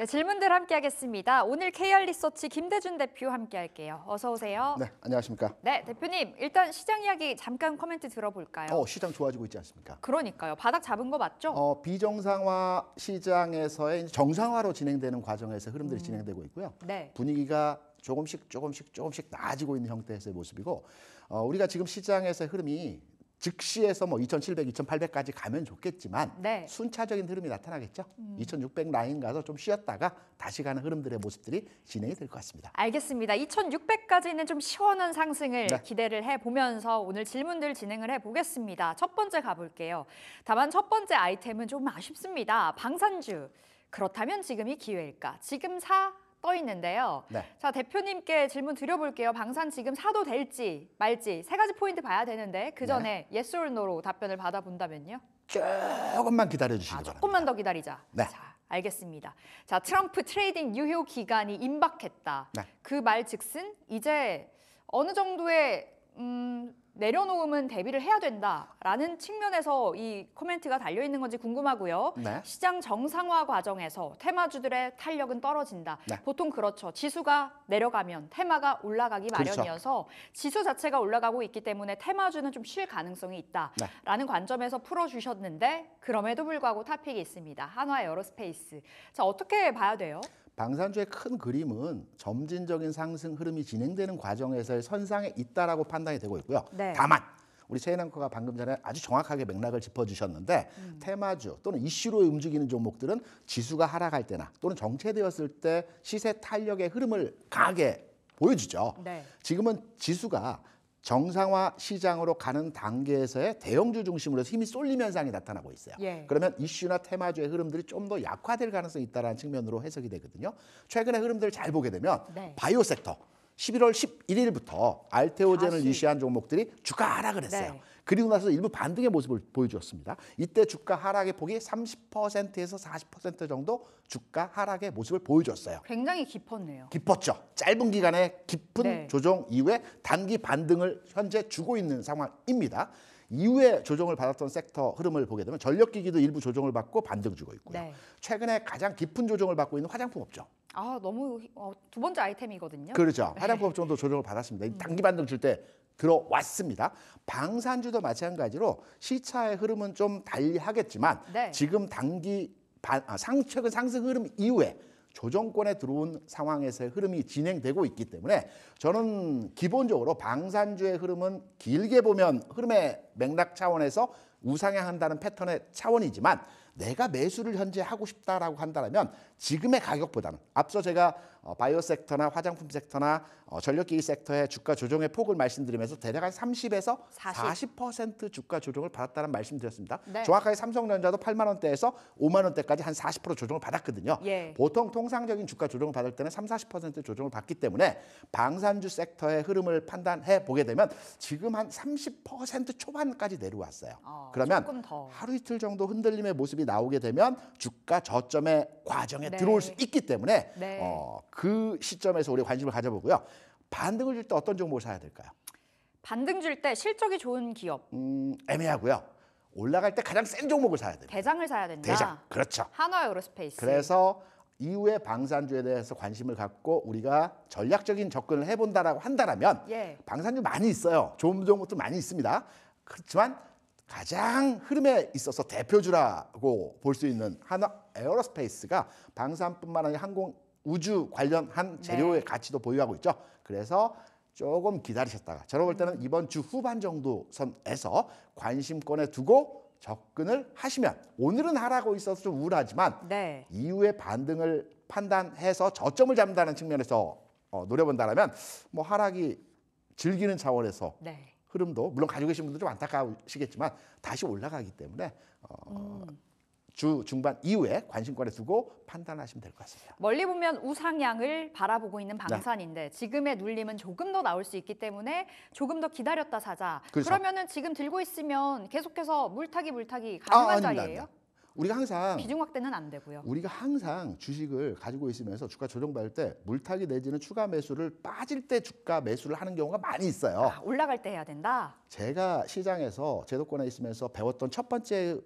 네, 질문들 함께하겠습니다. 오늘 KR리서치 김대준 대표 함께할게요. 어서 오세요. 네, 안녕하십니까. 네, 대표님 일단 시장 이야기 잠깐 코멘트 들어볼까요? 시장 좋아지고 있지 않습니까? 그러니까요. 바닥 잡은 거 맞죠? 비정상화 시장에서의 정상화로 진행되는 과정에서 흐름들이 진행되고 있고요. 네. 분위기가 조금씩 나아지고 있는 형태에서의 모습이고 우리가 지금 시장에서의 흐름이 즉시에서 2,700, 2,800까지 가면 좋겠지만 네. 순차적인 흐름이 나타나겠죠. 2,600 라인 가서 좀 쉬었다가 다시 가는 흐름들의 모습들이 진행이 될 것 같습니다. 알겠습니다. 2,600까지는 좀 시원한 상승을 네. 기대를 해보면서 오늘 질문들 진행을 해보겠습니다. 첫 번째 가볼게요. 다만 첫 번째 아이템은 좀 아쉽습니다. 방산주. 그렇다면 지금이 기회일까? 지금 사? 떠 있는데요. 네. 자, 대표님께 질문 드려볼게요. 방산 지금 사도 될지 말지 세 가지 포인트 봐야 되는데 그 전에 yes or no로 답변을 받아본다면요? 조금만 기다려 주시기 바랍니다. 조금만 더 기다리자. 네. 자, 알겠습니다. 자, 트럼프 트레이딩 유효 기간이 임박했다. 네. 그 말 즉슨 이제 어느 정도의 내려놓음은 대비를 해야 된다라는 측면에서 이 코멘트가 달려있는 건지 궁금하고요. 네. 시장 정상화 과정에서 테마주들의 탄력은 떨어진다. 네. 보통 그렇죠. 지수가 내려가면 테마가 올라가기 그렇죠. 마련이어서 지수 자체가 올라가고 있기 때문에 테마주는 좀 쉴 가능성이 있다라는 관점에서 풀어주셨는데 그럼에도 불구하고 탑픽이 있습니다. 한화 에어로스페이스. 자, 어떻게 봐야 돼요? 방산주의 큰 그림은 점진적인 상승 흐름이 진행되는 과정에서의 선상에 있다라고 판단이 되고 있고요. 네. 다만 우리 최인 앵커가 방금 전에 아주 정확하게 맥락을 짚어주셨는데 테마주 또는 이슈로 움직이는 종목들은 지수가 하락할 때나 또는 정체되었을 때 시세 탄력의 흐름을 강하게 보여주죠. 네. 지금은 지수가 정상화 시장으로 가는 단계에서의 대형주 중심으로 힘이 쏠림 현상이 나타나고 있어요. 예. 그러면 이슈나 테마주의 흐름들이 좀 더 약화될 가능성이 있다는 측면으로 해석이 되거든요. 최근의 흐름들을 잘 보게 되면 네. 바이오 섹터 11월 11일부터 알테오젠을 다시. 유시한 종목들이 주가 하락을 했어요. 네. 그리고 나서 일부 반등의 모습을 보여주었습니다. 이때 주가 하락의 폭이 30%에서 40% 정도 주가 하락의 모습을 보여줬어요. 굉장히 깊었네요. 깊었죠. 짧은 기간에 깊은 네. 조정 이후에 단기 반등을 현재 주고 있는 상황입니다. 이후에 조정을 받았던 섹터 흐름을 보게 되면 전력기기도 일부 조정을 받고 반등 주고 있고요. 네. 최근에 가장 깊은 조정을 받고 있는 화장품 업종. 아, 너무 두 번째 아이템이거든요. 그렇죠. 화장품 업종도 조정을 받았습니다. 이 단기 반등 줄 때 들어왔습니다. 방산주도 마찬가지로 시차의 흐름은 좀 달리하겠지만 네. 지금 최근 상승 흐름 이후에 조정권에 들어온 상황에서의 흐름이 진행되고 있기 때문에 저는 기본적으로 방산주의 흐름은 길게 보면 흐름의 맥락 차원에서 우상향한다는 패턴의 차원이지만 내가 매수를 현재 하고 싶다라고 한다면 지금의 가격보다는 앞서 제가 바이오 섹터나 화장품 섹터나 전력기기 섹터의 주가 조정의 폭을 말씀드리면서 대략 한 30에서 40% 주가 조정을 받았다는 말씀드렸습니다. 네. 정확하게 삼성전자도 8만 원대에서 5만 원대까지 한 40% 조정을 받았거든요. 예. 보통 통상적인 주가 조정을 받을 때는 40% 조정을 받기 때문에 방산주 섹터의 흐름을 판단해 보게 되면 지금 한 30% 초반까지 내려왔어요. 그러면 조금 더. 하루 이틀 정도 흔들림의 모습이 나오게 되면 주가 저점의 과정에 네. 들어올 수 있기 때문에 네. 그 시점에서 우리 관심을 가져보고요. 반등을 줄 때 어떤 종목을 사야 될까요? 반등 줄 때 실적이 좋은 기업, 애매하고요. 올라갈 때 가장 센 종목을 사야 됩니다. 대장을 사야 된다. 대장, 그렇죠. 한화 에어로스페이스. 그래서 이후에 방산주에 대해서 관심을 갖고 우리가 전략적인 접근을 해본다라고 한다면 예. 방산주 많이 있어요. 좋은 종목도 많이 있습니다. 그렇지만 가장 흐름에 있어서 대표주라고 볼 수 있는 한화 에어로스페이스가 방산뿐만 아니라 항공 우주 관련한 재료의 네. 가치도 보유하고 있죠. 그래서 조금 기다리셨다가 저는 볼 때는 이번 주 후반 정도 선에서 관심권에 두고 접근을 하시면 오늘은 하락하고 있어서 좀 우울하지만 네. 이후에 반등을 판단해서 저점을 잡는다는 측면에서 노려본다면 뭐 하락이 즐기는 차원에서 네. 흐름도 물론 가지고 계신 분들 좀 안타까우시겠지만 다시 올라가기 때문에 주 중반 이후에 관심권에 두고 판단하시면 될 것 같습니다. 멀리 보면 우상향을 바라보고 있는 방산인데 지금의 눌림은 조금 더 나올 수 있기 때문에 조금 더 기다렸다 사자. 그렇죠. 그러면은 지금 들고 있으면 계속해서 물타기 가능한 아닙니다, 자리예요? 아닙니다. 우리가 항상 비중 확대는 안 되고요. 우리가 항상 주식을 가지고 있으면서 주가 조정받을 때 물타기 내지는 추가 매수를 빠질 때 주가 매수를 하는 경우가 많이 있어요. 아, 올라갈 때 해야 된다. 제가 시장에서 제도권에 있으면서 배웠던 첫 번째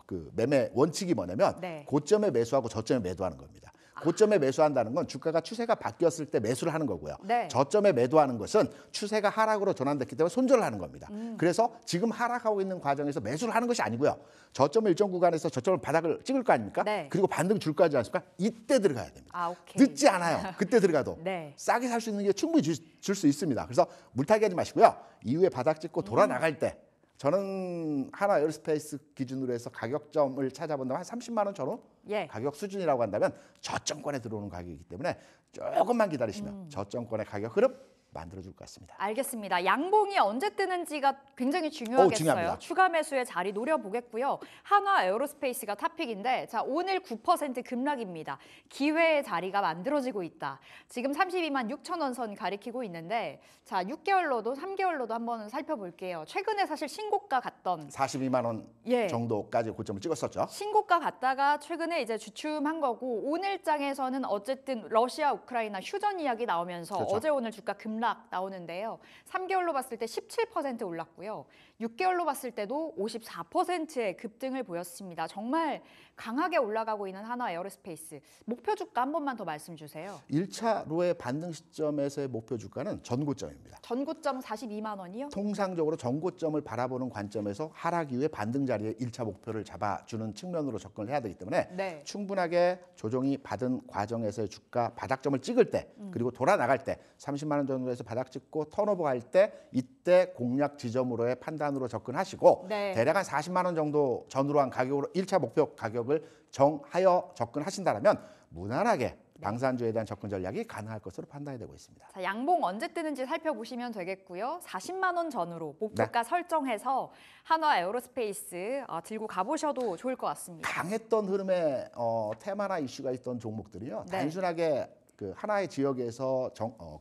그 매매 원칙이 뭐냐면 네. 고점에 매수하고 저점에 매도하는 겁니다. 고점에 매수한다는 건 주가가 추세가 바뀌었을 때 매수를 하는 거고요. 네. 저점에 매도하는 것은 추세가 하락으로 전환됐기 때문에 손절을 하는 겁니다. 그래서 지금 하락하고 있는 과정에서 매수를 하는 것이 아니고요. 저점 일정 구간에서 저점을 바닥을 찍을 거 아닙니까? 네. 그리고 반등 줄 거 아니지 않습니까? 이때 들어가야 됩니다. 아, 오케이. 늦지 않아요. 그때 들어가도 네. 싸게 살 수 있는 게 충분히 줄 수 있습니다. 그래서 물타기 하지 마시고요. 이후에 바닥 찍고 돌아 나갈 때 저는 하나 에어로스페이스 기준으로 해서 가격점을 찾아본다면 한 30만 원 전후 예. 가격 수준이라고 한다면 저점권에 들어오는 가격이기 때문에 조금만 기다리시면 저점권의 가격 흐름 만들어줄 것 같습니다. 알겠습니다. 양봉이 언제 뜨는지가 굉장히 중요하겠어요. 중요합니다. 추가 매수의 자리 노려보겠고요. 한화 에어로스페이스가 탑픽인데 자 오늘 9% 급락입니다. 기회의 자리가 만들어지고 있다. 지금 32만 6천 원 선 가리키고 있는데 자 6개월로도 3개월로도 한번 살펴볼게요. 최근에 사실 신고가 갔던 42만 원 예. 정도까지 고점을 찍었었죠. 신고가 갔다가 최근에 이제 주춤한 거고 오늘 장에서는 어쨌든 러시아 우크라이나 휴전 이야기 나오면서 그렇죠. 어제 오늘 주가 급락 나오는데요. 3개월로 봤을 때 17% 올랐고요. 6개월로 봤을 때도 54%의 급등을 보였습니다. 정말 강하게 올라가고 있는 한화 에어로스페이스. 목표 주가 한 번만 더 말씀 주세요. 1차로의 반등 시점에서의 목표 주가는 전고점입니다. 전고점 42만 원이요? 통상적으로 전고점을 바라보는 관점에서 하락 이후에 반등 자리에 1차 목표를 잡아주는 측면으로 접근을 해야 되기 때문에 네. 충분하게 조정이 받은 과정에서의 주가 바닥점을 찍을 때 그리고 돌아 나갈 때 30만 원 정도에서 바닥 찍고 턴오버 갈 때 이때 공략 지점으로의 판단으로 접근하시고 네. 대략 한 40만 원 정도 전후로 한 가격으로 1차 목표 가격을 정하여 접근하신다면 무난하게 방산주에 대한 접근 전략이 가능할 것으로 판단이 되고 있습니다. 자, 양봉 언제 뜨는지 살펴보시면 되겠고요. 40만 원 전후로 목표가 설정해서 한화 에어로스페이스 들고 가보셔도 좋을 것 같습니다. 강했던 흐름의 테마나 이슈가 있던 종목들이요. 네. 단순하게 그 하나의 지역에서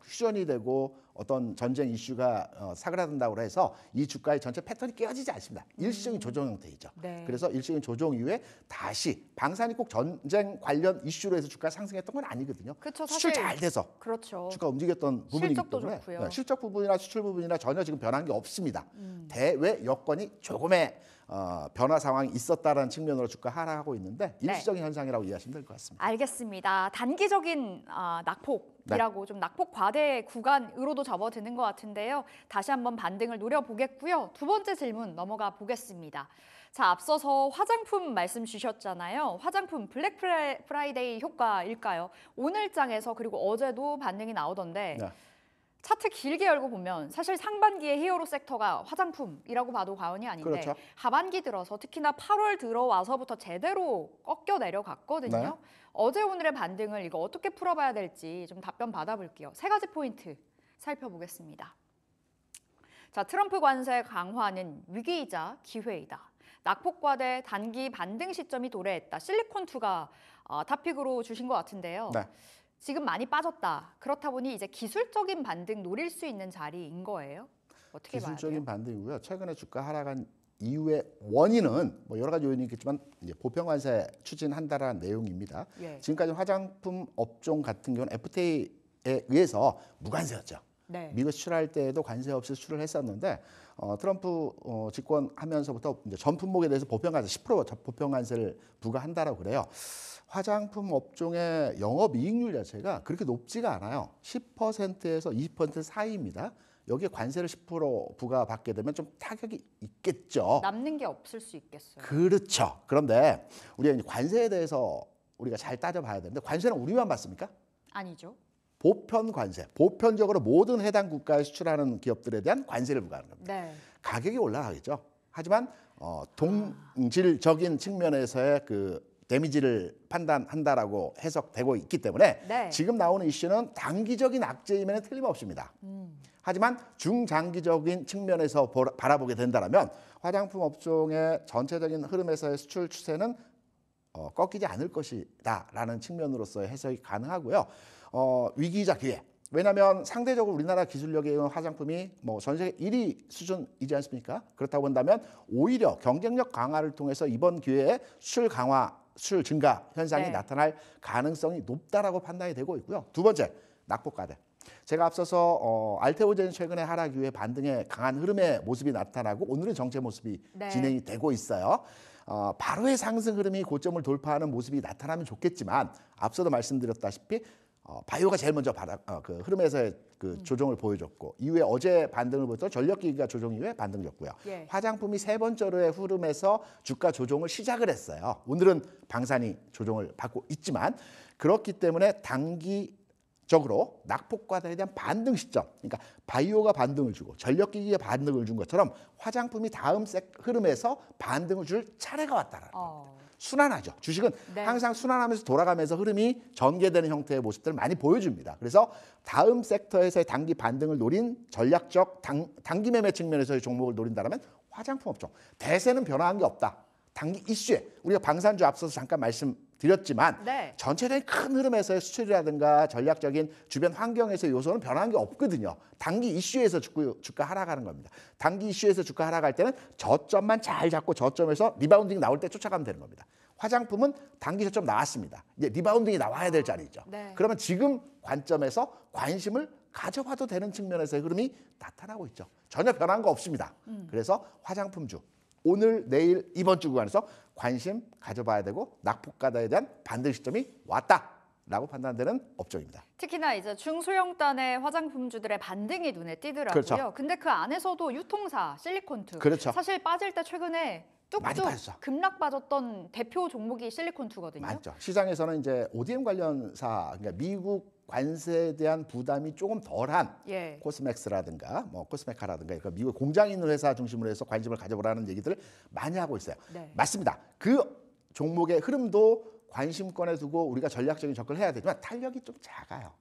휴전이 되고 어떤 전쟁 이슈가 사그라든다고 해서 이 주가의 전체 패턴이 깨어지지 않습니다. 일시적인 조정 형태이죠. 네. 그래서 일시적인 조정 이후에 다시 방산이 꼭 전쟁 관련 이슈로 해서 주가 상승했던 건 아니거든요. 그쵸, 수출 사실- 잘 돼서 그렇죠. 주가 움직였던 부분이기 실적도 때문에 좋고요. 실적 부분이나 수출 부분이나 전혀 지금 변한 게 없습니다. 대외 여건이 조금의 변화 상황이 있었다는 측면으로 주가 하락하고 있는데 네. 일시적인 현상이라고 이해하시면 될 것 같습니다. 알겠습니다. 단기적인 낙폭이라고 좀 낙폭 과대 구간으로도 접어드는 것 같은데요. 다시 한번 반등을 노려보겠고요. 두 번째 질문 넘어가 보겠습니다. 자, 앞서서 화장품 말씀 주셨잖아요. 화장품 블랙 프라이데이 효과일까요? 오늘 장에서 그리고 어제도 반등이 나오던데 네. 차트 길게 열고 보면 사실 상반기의 히어로 섹터가 화장품이라고 봐도 과언이 아닌데 그렇죠. 하반기 들어서 특히나 8월 들어와서부터 제대로 꺾여 내려갔거든요. 네. 어제 오늘의 반등을 이거 어떻게 풀어봐야 될지 좀 답변 받아볼게요. 세 가지 포인트 살펴보겠습니다. 자, 트럼프 관세 강화는 위기이자 기회이다. 낙폭과대 단기 반등 시점이 도래했다. 실리콘2가 탑픽으로 주신 것 같은데요. 네. 지금 많이 빠졌다. 그렇다 보니 이제 기술적인 반등 노릴 수 있는 자리인 거예요. 어떻게 봐야 돼요? 기술적인 반등이고요. 최근에 주가 하락한 이후의 원인은 뭐 여러 가지 요인이 있겠지만 이제 보편관세 추진한다라는 내용입니다. 예. 지금까지 화장품 업종 같은 경우는 FTA에 의해서 무관세였죠. 네. 미국 수출할 때에도 관세 없이 수출을 했었는데 트럼프 집권하면서부터 이제 전 품목에 대해서 보편관세 10% 보편관세를 부과한다라고 그래요. 화장품 업종의 영업이익률 자체가 그렇게 높지가 않아요. 10%에서 20% 사이입니다. 여기에 관세를 10% 부과받게 되면 좀 타격이 있겠죠. 남는 게 없을 수 있겠어요. 그렇죠. 그런데 우리가 이제 관세에 대해서 우리가 잘 따져봐야 되는데 관세는 우리만 받습니까? 아니죠. 보편 관세, 보편적으로 모든 해당 국가에 수출하는 기업들에 대한 관세를 부과하는 겁니다. 네. 가격이 올라가겠죠. 하지만 동질적인 측면에서의 그 데미지를 판단한다라고 해석되고 있기 때문에 네. 지금 나오는 이슈는 단기적인 악재임에는 틀림없습니다. 하지만 중장기적인 측면에서 바라보게 된다면 화장품 업종의 전체적인 흐름에서의 수출 추세는 꺾이지 않을 것이다라는 측면으로서의 해석이 가능하고요. 위기이자 기회. 왜냐하면 상대적으로 우리나라 기술력에 의한 화장품이 뭐 전 세계 1위 수준이지 않습니까? 그렇다고 본다면 오히려 경쟁력 강화를 통해서 이번 기회에 수출 강화, 수출 증가 현상이 네. 나타날 가능성이 높다라고 판단이 되고 있고요. 두 번째, 낙폭과대. 제가 앞서서 알테오젠 최근에 하락 이후에 반등의 강한 흐름의 모습이 나타나고 오늘은 정체 모습이 네. 진행이 되고 있어요. 바로의 상승 흐름이 고점을 돌파하는 모습이 나타나면 좋겠지만 앞서도 말씀드렸다시피 바이오가 제일 먼저 그 흐름에서의 그 조정을 보여줬고 이후에 어제 반등을 보였던 전력기기가 조정 이후에 반등 줬고요. 예. 화장품이 세 번째로의 흐름에서 주가 조정을 시작을 했어요. 오늘은 방산이 조정을 받고 있지만 그렇기 때문에 단기적으로 낙폭과다에 대한 반등 시점, 그러니까 바이오가 반등을 주고 전력기기가 반등을 준 것처럼 화장품이 다음 흐름에서 반등을 줄 차례가 왔다는 겁니다. 순환하죠. 주식은 네. 항상 순환하면서 돌아가면서 흐름이 전개되는 형태의 모습들을 많이 보여줍니다. 그래서 다음 섹터에서의 단기 반등을 노린 전략적 단기 매매 측면에서의 종목을 노린다면 화장품 업종. 대세는 변화한 게 없다. 단기 이슈에 우리가 방산주 앞서서 잠깐 말씀드렸지만 네. 전체적인 큰 흐름에서의 수출이라든가 전략적인 주변 환경에서의 요소는 변화한 게 없거든요. 단기 이슈에서 주가 하락하는 겁니다. 단기 이슈에서 주가 하락할 때는 저점만 잘 잡고 저점에서 리바운딩 나올 때 쫓아가면 되는 겁니다. 화장품은 단기 저점 나왔습니다. 이제 리바운딩이 나와야 될 자리죠. 네. 그러면 지금 관점에서 관심을 가져봐도 되는 측면에서의 흐름이 나타나고 있죠. 전혀 변한 거 없습니다. 그래서 화장품주 오늘, 내일, 이번 주 구간에서 관심 가져봐야 되고 낙폭가다에 대한 반등 시점이 왔다라고 판단되는 업종입니다. 특히나 이제 중소형단의 화장품주들의 반등이 눈에 띄더라고요. 그렇죠. 근데 그 안에서도 유통사 실리콘투. 그렇죠. 사실 빠질 때 최근에 많이 뚝뚝 빠졌죠. 급락 빠졌던 대표 종목이 실리콘투거든요. 맞죠. 시장에서는 이제 ODM 관련사, 그러니까 미국 관세에 대한 부담이 조금 덜한 예. 코스맥스라든가 뭐 코스메카라든가 그러니까 미국 공장 있는 회사 중심으로 해서 관심을 가져보라는 얘기들을 많이 하고 있어요. 네. 맞습니다. 그 종목의 흐름도 관심권에 두고 우리가 전략적인 접근을 해야 되지만 탄력이 좀 작아요.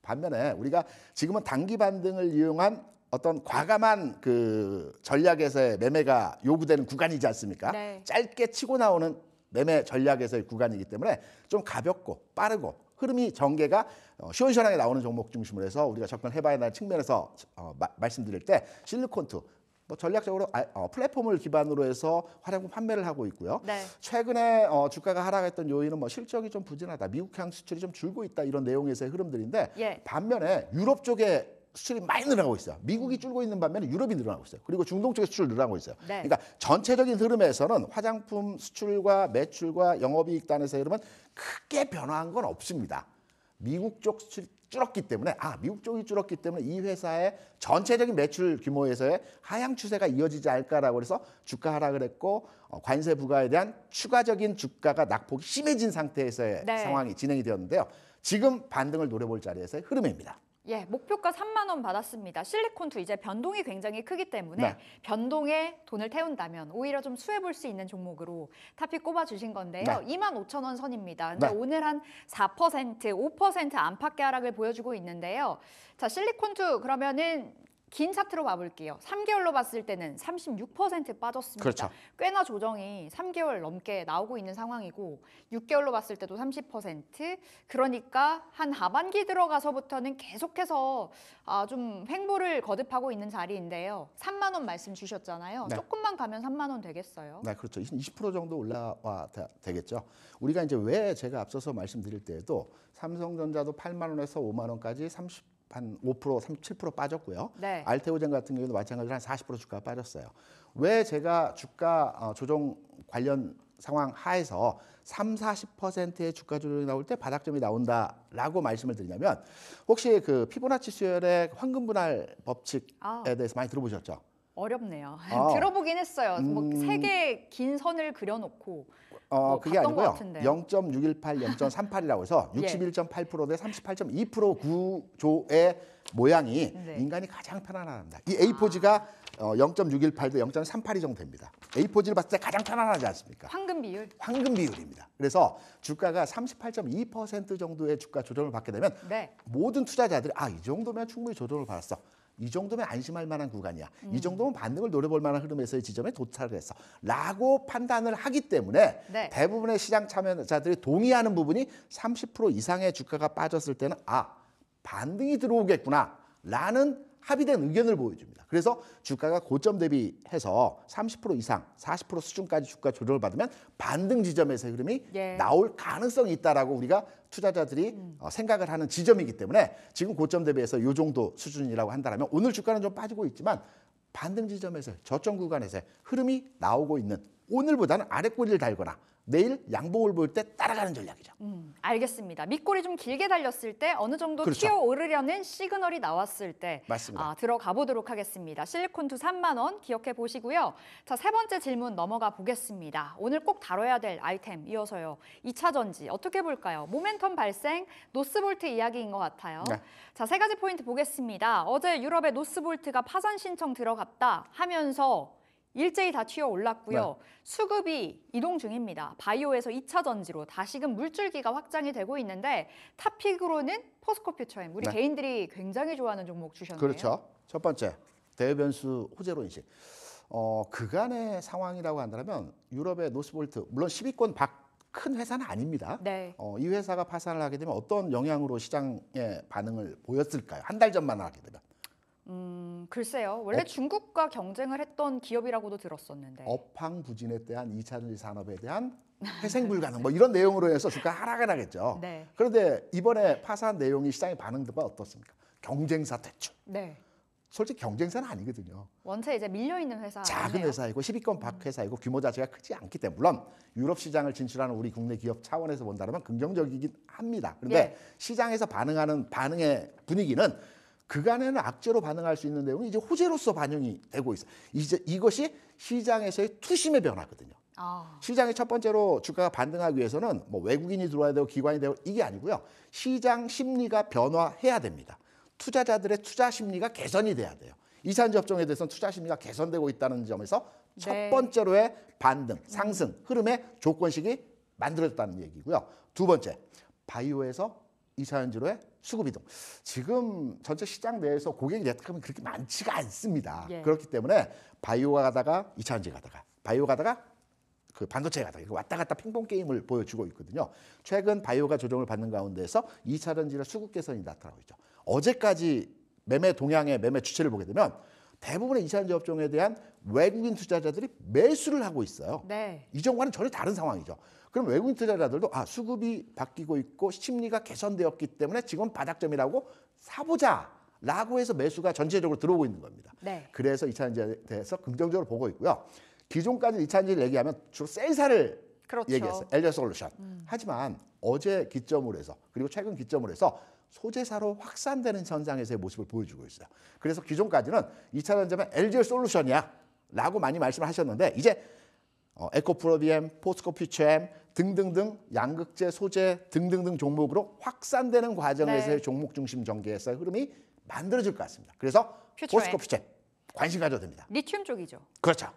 반면에 우리가 지금은 단기 반등을 이용한 어떤 과감한 그 전략에서의 매매가 요구되는 구간이지 않습니까? 네. 짧게 치고 나오는 매매 전략에서의 구간이기 때문에 좀 가볍고 빠르고 흐름이 전개가 시원시원하게 나오는 종목 중심으로 해서 우리가 접근해봐야 하는 측면에서 말씀드릴 때 실리콘투 뭐 전략적으로 플랫폼을 기반으로 해서 화장품 판매를 하고 있고요. 네. 최근에 주가가 하락했던 요인은 뭐 실적이 좀 부진하다, 미국향 수출이 좀 줄고 있다 이런 내용에서의 흐름들인데 예. 반면에 유럽 쪽에 수출이 많이 늘어나고 있어요. 미국이 줄고 있는 반면에 유럽이 늘어나고 있어요. 그리고 중동 쪽에 수출 늘어나고 있어요. 네. 그러니까 전체적인 흐름에서는 화장품 수출과 매출과 영업이익 단에서의 흐름은 크게 변화한 건 없습니다. 미국 쪽 수출이 줄었기 때문에 미국 쪽이 줄었기 때문에 이 회사의 전체적인 매출 규모에서의 하향 추세가 이어지지 않을까라고 해서 주가 하락을 했고 관세 부과에 대한 추가적인 주가가 낙폭이 심해진 상태에서의 네. 상황이 진행이 되었는데요. 지금 반등을 노려볼 자리에서의 흐름입니다. 예, 목표가 3만 원 받았습니다. 실리콘투 이제 변동이 굉장히 크기 때문에 네. 변동에 돈을 태운다면 오히려 좀 수혜 볼 수 있는 종목으로 타픽 꼽아 주신 건데요. 네. 25,000원 선입니다. 근데 네. 오늘 한 4%, 5% 안팎의 하락을 보여주고 있는데요. 자, 실리콘투 그러면은 긴 차트로 봐볼게요. 3개월로 봤을 때는 36% 빠졌습니다. 그렇죠. 꽤나 조정이 3개월 넘게 나오고 있는 상황이고 6개월로 봤을 때도 30%. 그러니까 한 하반기 들어가서부터는 계속해서 좀 횡보를 거듭하고 있는 자리인데요. 3만 원 말씀 주셨잖아요. 네. 조금만 가면 3만 원 되겠어요? 네, 그렇죠. 20% 정도 올라와 되겠죠. 우리가 이제 왜 제가 앞서서 말씀드릴 때에도 삼성전자도 8만 원에서 5만 원까지 한 5%, 37% 빠졌고요. 네. 알테오젠 같은 경우도 마찬가지로 한 40% 주가가 빠졌어요. 왜 제가 주가 조정 관련 상황 하에서 30~40%의 주가 조정이 나올 때 바닥점이 나온다라고 말씀을 드리냐면 혹시 그 피보나치 수열의 황금 분할 법칙에 대해서 많이 들어보셨죠? 어렵네요. 아. 들어보긴 했어요. 뭐 3개 긴 선을 그려놓고 그게 봤던 것 아니고요. 같은데요. 0.618, 0.38이라고 해서 예. 61.8% 대 38.2% 구조의 모양이 네. 인간이 가장 편안합니다. 이 A4지가 0.618 대 0.382 정도 됩니다. A4지를 봤을 때 가장 편안하지 않습니까? 황금 비율. 황금 비율입니다. 그래서 주가가 38.2% 정도의 주가 조정을 받게 되면 네. 모든 투자자들이 이 정도면 충분히 조정을 받았어. 이 정도면 안심할 만한 구간이야. 이 정도면 반등을 노려볼 만한 흐름에서의 지점에 도착을 했어. 라고 판단을 하기 때문에 네. 대부분의 시장 참여자들이 동의하는 부분이 30% 이상의 주가가 빠졌을 때는 반등이 들어오겠구나 라는 합의된 의견을 보여줍니다. 그래서 주가가 고점 대비해서 30% 이상, 40% 수준까지 주가 조정을 받으면 반등 지점에서의 흐름이 예. 나올 가능성이 있다라고 우리가 투자자들이 생각을 하는 지점이기 때문에 지금 고점 대비해서 이 정도 수준이라고 한다면 오늘 주가는 좀 빠지고 있지만 반등 지점에서 저점 구간에서 흐름이 나오고 있는 오늘보다는 아래 꼬리를 달거나 내일 양봉을 볼 때 따라가는 전략이죠. 알겠습니다. 밑골이 좀 길게 달렸을 때 어느 정도 그렇죠. 튀어오르려는 시그널이 나왔을 때 맞습니다. 들어가 보도록 하겠습니다. 실리콘투 3만 원 기억해 보시고요. 자, 세 번째 질문 넘어가 보겠습니다. 오늘 꼭 다뤄야 될 아이템 이어서요. 2차 전지 어떻게 볼까요? 모멘텀 발생, 노스볼트 이야기인 것 같아요. 네. 자, 세 가지 포인트 보겠습니다. 어제 유럽의 노스볼트가 파산 신청 들어갔다 하면서 일제히 다 튀어 올랐고요. 네. 수급이 이동 중입니다. 바이오에서 2차 전지로 다시금 물줄기가 확장이 되고 있는데 탑픽으로는 포스코 퓨처엠. 우리 네. 개인들이 굉장히 좋아하는 종목 주셨네요. 그렇죠. 첫 번째 대변수 호재로 인식. 그간의 상황이라고 한다면 유럽의 노스볼트 물론 10위권 밖 큰 회사는 아닙니다. 네. 이 회사가 파산을 하게 되면 어떤 영향으로 시장의 반응을 보였을까요? 한 달 전만 하게 되면. 글쎄요. 원래 중국과 경쟁을 했던 기업이라고도 들었었는데. 업황부진에 대한 2차 전지 산업에 대한 회생 불가능 뭐 이런 내용으로 해서 주가 하락을 하겠죠. 네. 그런데 이번에 파산 내용이 시장의 반응도가 어떻습니까? 경쟁사 퇴출. 네. 솔직히 경쟁사는 아니거든요. 원체 이제 밀려 있는 회사. 작은 아니네요. 회사이고 10위권 밖 회사이고 규모 자체가 크지 않기 때문에 물론 유럽 시장을 진출하는 우리 국내 기업 차원에서 본다면 긍정적이긴 합니다. 그런데 예. 시장에서 반응하는 반응의 분위기는 그간에는 악재로 반응할 수 있는 내용이 이제 호재로서 반영이 되고 있어요. 이제 이것이 시장에서의 투심의 변화거든요. 시장의 첫 번째로 주가가 반등하기 위해서는 뭐 외국인이 들어와야 되고 기관이 되고 이게 아니고요. 시장 심리가 변화해야 됩니다. 투자자들의 투자 심리가 개선이 돼야 돼요. 이산지 업종에 대해서는 투자 심리가 개선되고 있다는 점에서 첫 네. 번째로의 반등, 상승, 흐름의 조건식이 만들어졌다는 얘기고요. 두 번째, 바이오에서 이산지로의 수급 이동. 지금 전체 시장 내에서 고객이 예탁하면 그렇게 많지가 않습니다. 예. 그렇기 때문에 바이오가 가다가 이산지 가다가 바이오 가다가 그 반도체 가다가 이거 왔다 갔다 핑퐁 게임을 보여주고 있거든요. 최근 바이오가 조정을 받는 가운데서 2차 전지의 수급 개선이 나타나고 있죠. 어제까지 매매 동향의 매매 추세를 보게 되면 대부분의 2차 전지 업종에 대한 외국인 투자자들이 매수를 하고 있어요. 네. 이전과는 전혀 다른 상황이죠. 그럼 외국인 투자자들도 수급이 바뀌고 있고 심리가 개선되었기 때문에 지금 바닥점이라고 사보자라고 해서 매수가 전체적으로 들어오고 있는 겁니다. 네. 그래서 2차 전지에 대해서 긍정적으로 보고 있고요. 기존까지 2차 전지를 얘기하면 주로 셀사를 그렇죠. 얘기했어요. LG솔루션. 하지만 어제 기점으로 해서 그리고 최근 기점으로 해서 소재사로 확산되는 현상에서의 모습을 보여주고 있어요. 그래서 기존까지는 2차 전지면 LG솔루션이야 라고 많이 말씀을 하셨는데 이제 에코프로비엠, 포스코 퓨처엠 등등등 양극재, 소재 등등등 종목으로 확산되는 과정에서의 네. 종목 중심 전개에서의 흐름이 만들어질 것 같습니다. 그래서 퓨처엠. 포스코 퓨처엠 관심 가져도 됩니다. 리튬 쪽이죠. 그렇죠.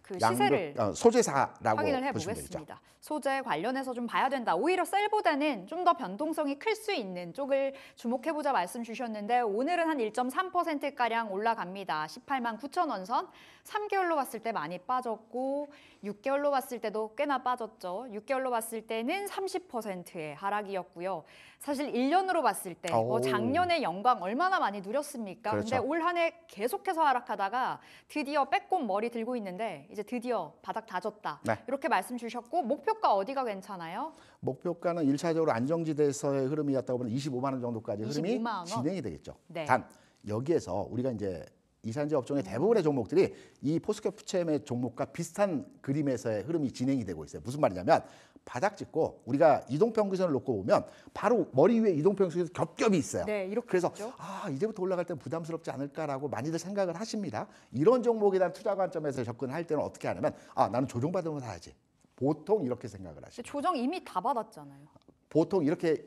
그 시세를 소재사라고 확인을 보시면 되죠. 해보겠습니다. 소재 관련해서 좀 봐야 된다. 오히려 셀보다는 좀 더 변동성이 클 수 있는 쪽을 주목해보자 말씀 주셨는데 오늘은 한 1.3%가량 올라갑니다. 18만 9천 원 선. 3개월로 봤을 때 많이 빠졌고 6개월로 봤을 때도 꽤나 빠졌죠. 6개월로 봤을 때는 30%의 하락이었고요. 사실 1년으로 봤을 때 작년에 영광 얼마나 많이 누렸습니까? 그렇죠. 근데 올 한 해 계속해서 하락하다가 드디어 빼꼼 머리 들고 있는데 이제 드디어 바닥 다졌다. 네. 이렇게 말씀 주셨고 목표가 어디가 괜찮아요? 목표가는 1차적으로 안정지대에서의 흐름이었다고 보면 25만 원 정도까지 흐름이 25만 원? 진행이 되겠죠. 네. 단 여기에서 우리가 이제 이산지 업종의 대부분의 종목들이 이 포스코 퓨처엠의 종목과 비슷한 그림에서의 흐름이 진행이 되고 있어요. 무슨 말이냐면 바닥 찍고 우리가 이동평균선을 놓고 보면 바로 머리 위에 이동평균선이 겹겹이 있어요. 네, 이렇게 그래서 있죠. 이제부터 올라갈 때 부담스럽지 않을까라고 많이들 생각을 하십니다. 이런 종목에 대한 투자 관점에서 접근할 때는 어떻게 하냐면 나는 조정받으면 사야지. 보통 이렇게 생각을 하시죠. 근데 조정 이미 다 받았잖아요. 보통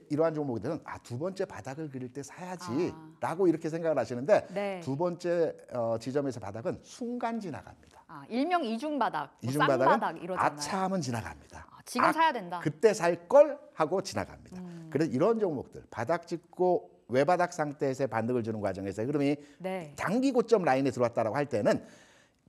이러한 종목들은 두 번째 바닥을 그릴 때 사야지라고 이렇게 생각을 하시는데 네. 두 번째 지점에서 바닥은 순간 지나갑니다. 일명 이중 바닥, 이중 싼 바닥은 바닥 이러잖아요. 아차하면 지나갑니다. 지금 사야 된다. 그때 살 걸 하고 지나갑니다. 그래서 이런 종목들 바닥 찍고 외바닥 상태에서의 반등을 주는 과정에서 흐름이 네. 단기 고점 라인에 들어왔다라고 할 때는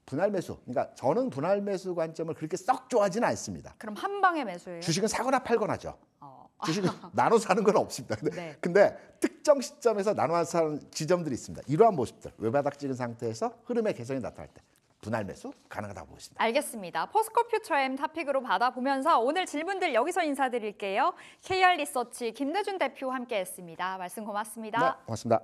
분할 매수. 그러니까 저는 분할 매수 관점을 그렇게 썩 좋아하지는 않습니다. 그럼 한 방에 매수예요? 주식은 사거나 팔거나죠. 어. 주식은 나눠 사는 건 없습니다. 네. 근데 특정 시점에서 나눠 사는 지점들이 있습니다. 이러한 모습들, 외바닥 찍은 상태에서 흐름의 개선이 나타날 때 분할 매수 가능하다고 보겠습니다. 알겠습니다. 포스코 퓨처엠 탑픽으로 받아보면서 오늘 질문들 여기서 인사드릴게요. KR 리서치 김대준 대표 함께했습니다. 말씀 고맙습니다. 네, 고맙습니다.